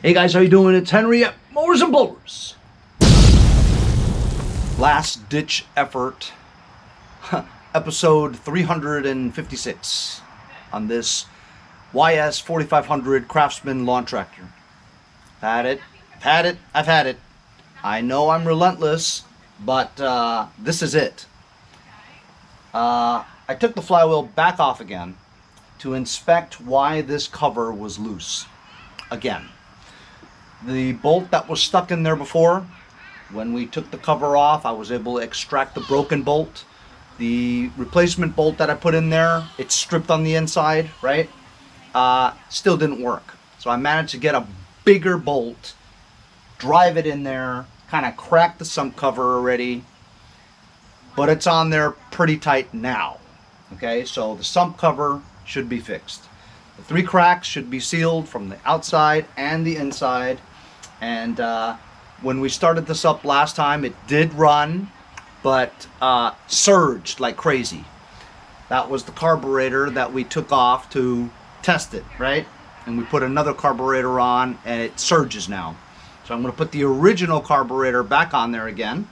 Hey guys, how you doing? It's Henry at Mowers and Blowers. Last ditch effort, episode 356 on this Ys4500 Craftsman lawn tractor. I've had it. I know I'm relentless, but this is it. I took the flywheel back off again to inspect why this cover was loose again. The bolt that was stuck in there before, when we took the cover off, I was able to extract the broken bolt. The replacement bolt that I put in there, it's stripped on the inside, right? Still didn't work. So I managed to get a bigger bolt, drive it in there, kind of crack the sump cover already, but it's on there pretty tight now. Okay, so the sump cover should be fixed. The 3 cracks should be sealed from the outside and the inside. And when we started this up last time, it did run, but surged like crazy. That was the carburetor that we took off to test it, right? And we put another carburetor on, and it surges now. So I'm going to put the original carburetor back on there again,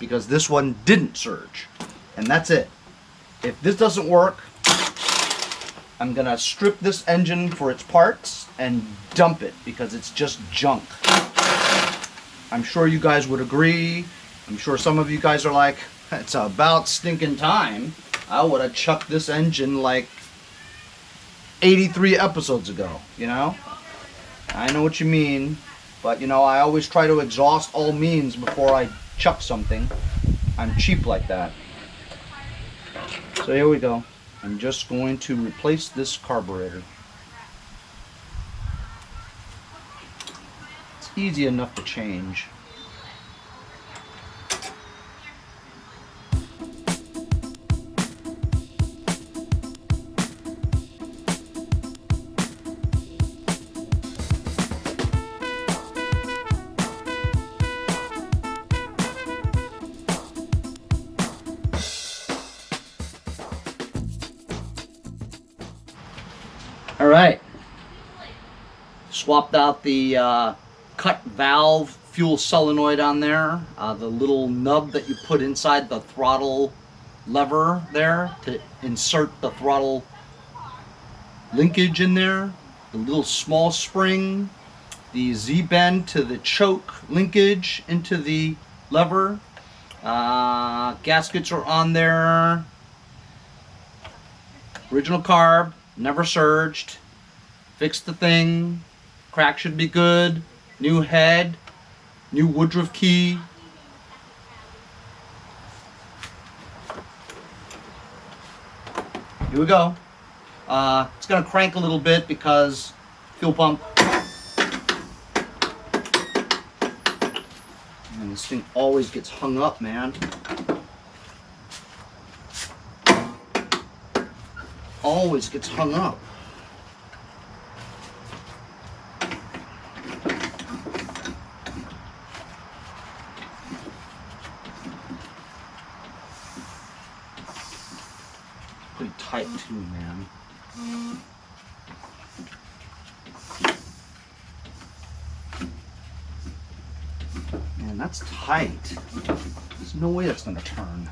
because this one didn't surge. And that's it. If this doesn't work, I'm going to strip this engine for its parts and dump it, because it's just junk. I'm sure you guys would agree. I'm sure some of you guys are like, it's about stinking time. I would have chucked this engine like 83 episodes ago, you know? I know what you mean, but you know, I always try to exhaust all means before I chuck something. I'm cheap like that. So here we go. I'm just going to replace this carburetor. It's easy enough to change. All right, swapped out the cut valve fuel solenoid on there, the little nub that you put inside the throttle lever there to insert the throttle linkage in there, the little small spring, the Z-bend to the choke linkage into the lever, gaskets are on there, original carb. Never surged. Fixed the thing. Crack should be good. New head. New Woodruff key. Here we go. It's gonna crank a little bit because fuel pump. And this thing always gets hung up, man. Always gets hung up. Pretty tight too, man. Man, that's tight. There's no way that's gonna turn.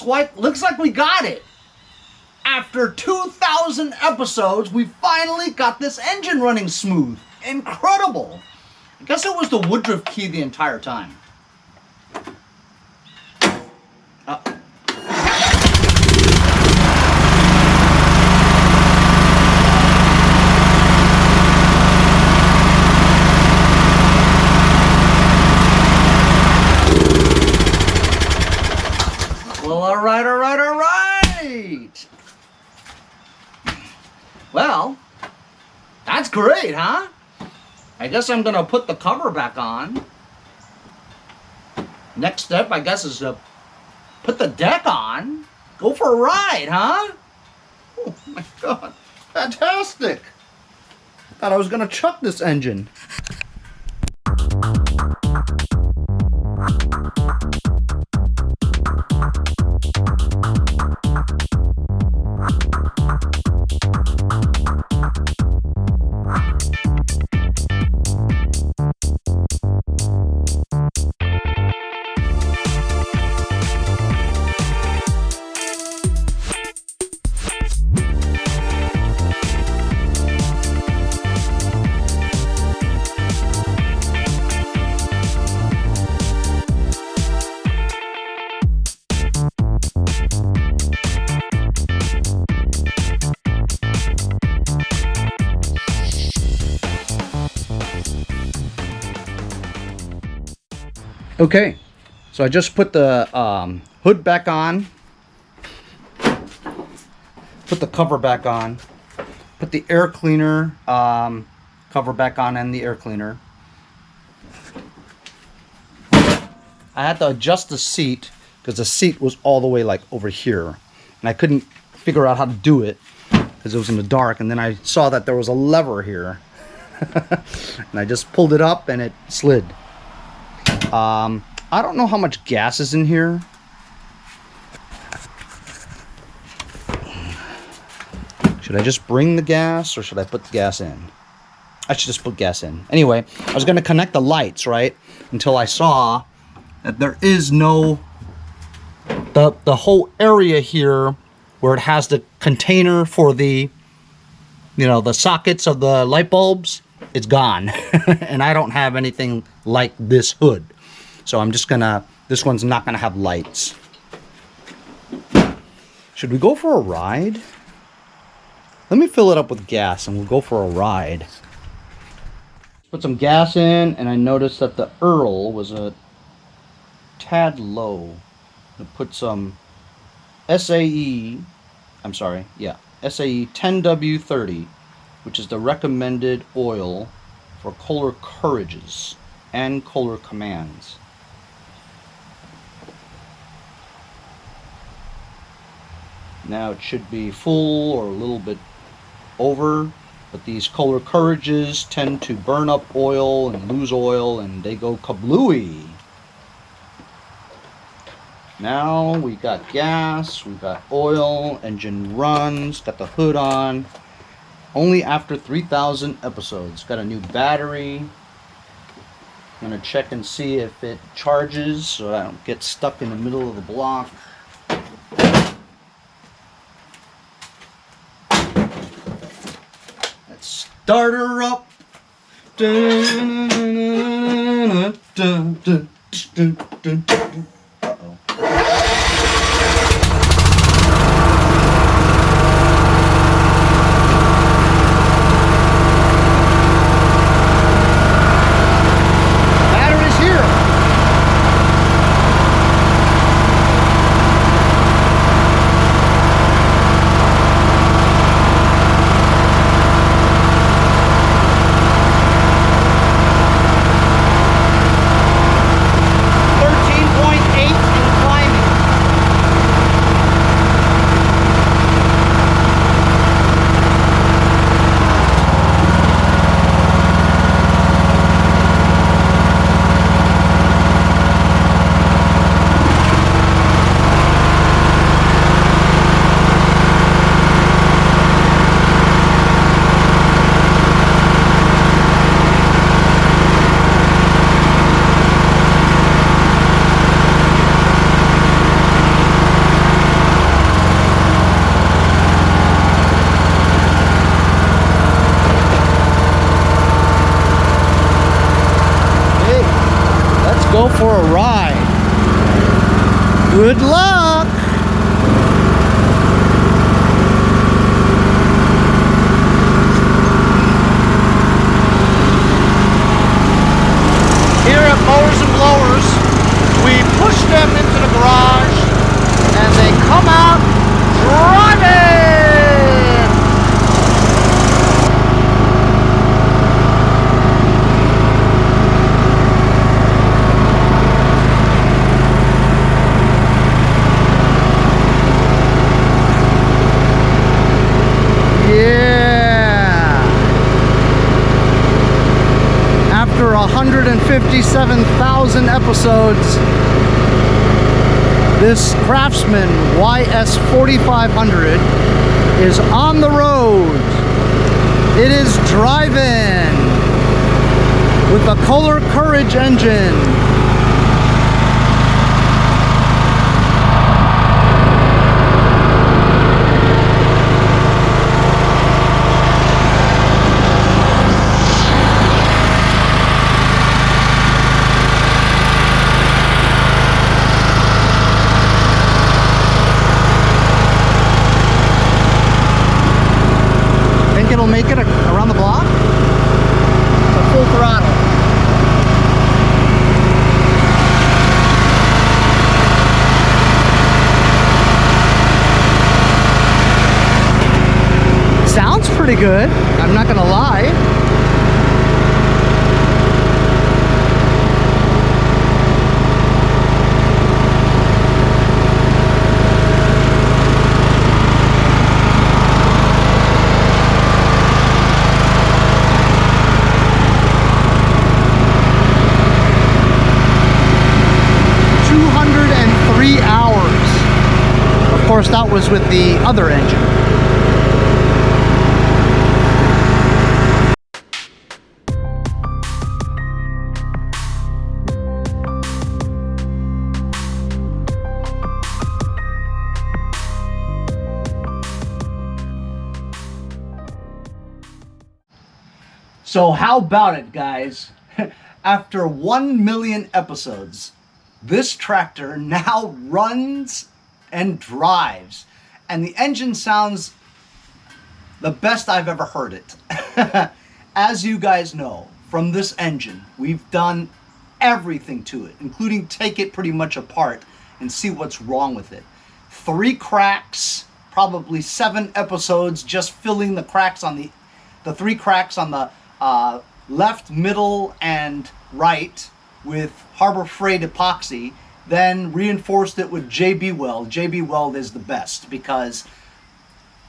looks like we got it. After 2,000 episodes, we finally got this engine running smooth. Incredible. I guess it was the Woodruff key the entire time. Well, all right. Well, that's great, huh? I guess I'm gonna put the cover back on. Next step, I guess, is to put the deck on. Go for a ride, huh? Oh my God, fantastic. I thought I was gonna chuck this engine. Okay, so I just put the hood back on, put the cover back on, put the air cleaner cover back on and the air cleaner. I had to adjust the seat because the seat was all the way like over here, and I couldn't figure out how to do it because it was in the dark, and then I saw that there was a lever here and I just pulled it up and it slid. I don't know how much gas is in here. Should I just bring the gas or should I put the gas in? I should just put gas in. Anyway, I was going to connect the lights, right? Until I saw that there is no... The whole area here where it has the container for the, you know, the sockets of the light bulbs, it's gone. And I don't have anything like this hood. So I'm just gonna, this one's not gonna have lights. Should we go for a ride? Let me fill it up with gas and we'll go for a ride. Put some gas in, and I noticed that the Earl was a tad low. I put some SAE 10W30, which is the recommended oil for Kohler Courages and Kohler Commands. Now it should be full or a little bit over, but these Kohler Courages tend to burn up oil and lose oil, and they go kablooey. Now we got gas, we got oil, engine runs, got the hood on. Only after 3,000 episodes. Got a new battery. I'm gonna check and see if it charges so I don't get stuck in the middle of the block. Let's start her up. Uh-oh. Good luck! Here at Mowers and Blowers, we push them into the garage and they come out driving! Yeah! After 157,000 episodes, this Craftsman Ys4500 is on the road. It is driving with the Kohler Courage engine. It'll make it around the block to full throttle. Sounds pretty good, I'm not gonna lie. Of course, that was with the other engine. So how about it, guys? After 1 million episodes, this tractor now runs and drives, and the engine sounds the best I've ever heard it. As you guys know, from this engine, we've done everything to it, including take it pretty much apart and see what's wrong with it. 3 cracks, probably 7 episodes just filling the cracks on the 3 cracks on the left, middle, and right with Harbor Freight epoxy, then reinforced it with JB Weld. JB Weld is the best because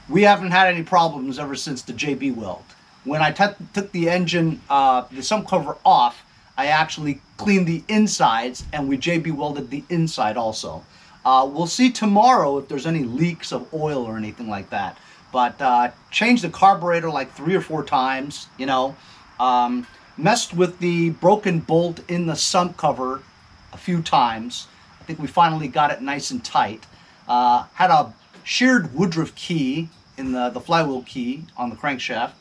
we haven't had any problems ever since the JB Weld. When I took the engine, the sump cover off, I actually cleaned the insides and we JB Welded the inside also. We'll see tomorrow if there's any leaks of oil or anything like that. But changed the carburetor like 3 or 4 times, you know. Messed with the broken bolt in the sump cover a few times. I think we finally got it nice and tight. Had a sheared Woodruff key in the flywheel key on the crankshaft.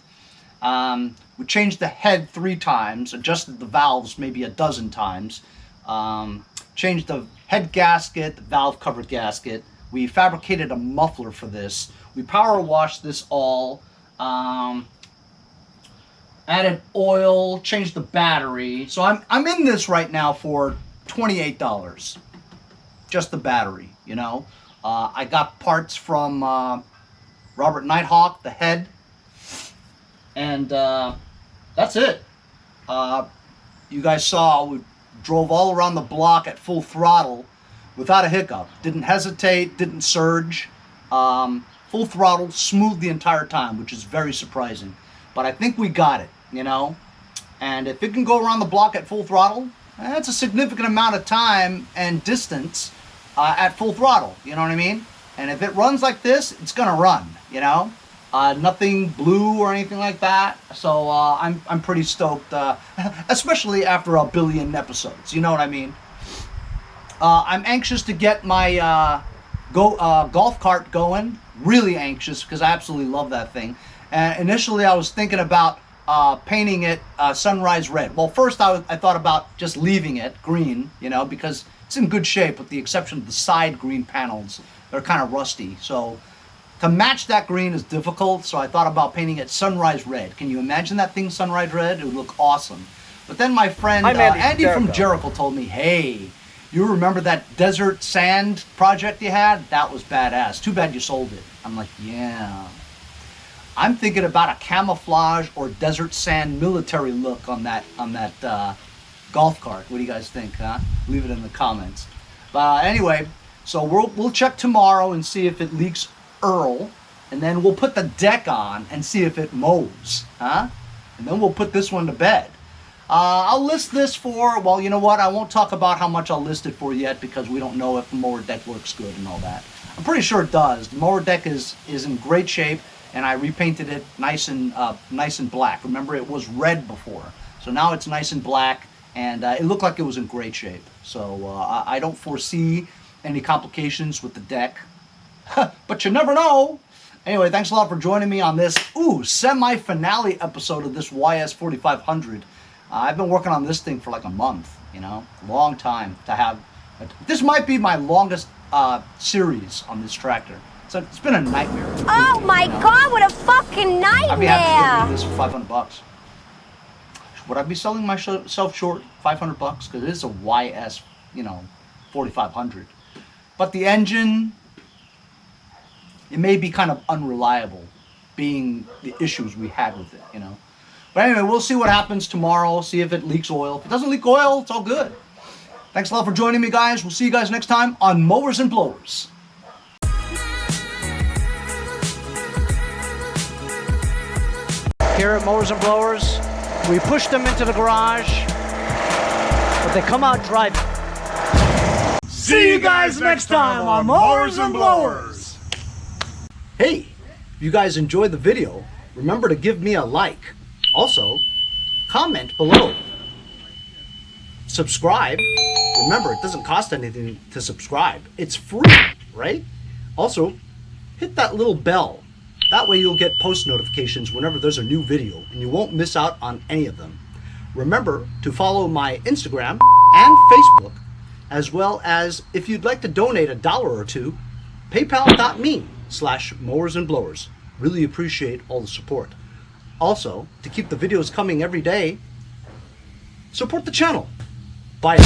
We changed the head 3 times, adjusted the valves maybe a dozen times. Changed the head gasket, the valve cover gasket. We fabricated a muffler for this. We power washed this all. Added oil, changed the battery. So I'm in this right now for $28. Just the battery, you know. I got parts from Robert Nighthawk, the head, and that's it. You guys saw we drove all around the block at full throttle without a hiccup. Didn't hesitate, didn't surge. Full throttle, smooth the entire time, which is very surprising. But I think we got it, you know. And if it can go around the block at full throttle, that's a significant amount of time and distance at full throttle, you know what I mean? And if it runs like this, it's gonna run, you know? Nothing blue or anything like that. So I'm pretty stoked, especially after 1 billion episodes, you know what I mean? I'm anxious to get my golf cart going. Really anxious because I absolutely love that thing. Initially I was thinking about painting it sunrise red. Well, first I thought about just leaving it green, you know, because it's in good shape with the exception of the side green panels. They're kind of rusty. So to match that green is difficult, so I thought about painting it sunrise red. Can you imagine that thing sunrise red? It would look awesome. But then my friend Andy from Jericho told me, hey, you remember that desert sand project you had? That was badass. Too bad you sold it. I'm like, yeah. I'm thinking about a camouflage or desert sand military look on that golf cart. What do you guys think, huh? Leave it in the comments. Anyway, so we'll check tomorrow and see if it leaks Earl, and then we'll put the deck on and see if it mows, huh? And then we'll put this one to bed. I'll list this for, well, you know what? I won't talk about how much I'll list it for yet because we don't know if the mower deck works good and all that. I'm pretty sure it does. The mower deck is in great shape, and I repainted it nice and black. Remember, it was red before, so now it's nice and black, and it looked like it was in great shape. So I don't foresee any complications with the deck. But you never know. Anyway, thanks a lot for joining me on this semi-finale episode of this Ys4500. I've been working on this thing for like a month, you know, long time to have. This might be my longest series on this tractor. So it's been a nightmare. Oh my God, what a fucking nightmare! I'd be happy to get rid of this for $500. Would I be selling myself short $500? Because it is a YS, you know, 4500. But the engine, it may be kind of unreliable, being the issues we had with it, you know. But anyway, we'll see what happens tomorrow, see if it leaks oil. If it doesn't leak oil, it's all good. Thanks a lot for joining me, guys. We'll see you guys next time on Mowers and Blowers. Here at Mowers and Blowers, we push them into the garage, but they come out driving. See you guys next time on Mowers and Blowers. Hey, if you guys enjoyed the video, remember to give me a like. Also, comment below. Subscribe. Remember, it doesn't cost anything to subscribe. It's free, right? Also, hit that little bell. That way you'll get post notifications whenever there's a new video, and you won't miss out on any of them. Remember to follow my Instagram and Facebook, as well as if you'd like to donate $1 or $2, paypal.me/mowersandblowers. Really appreciate all the support. Also, to keep the videos coming every day, support the channel. Bye.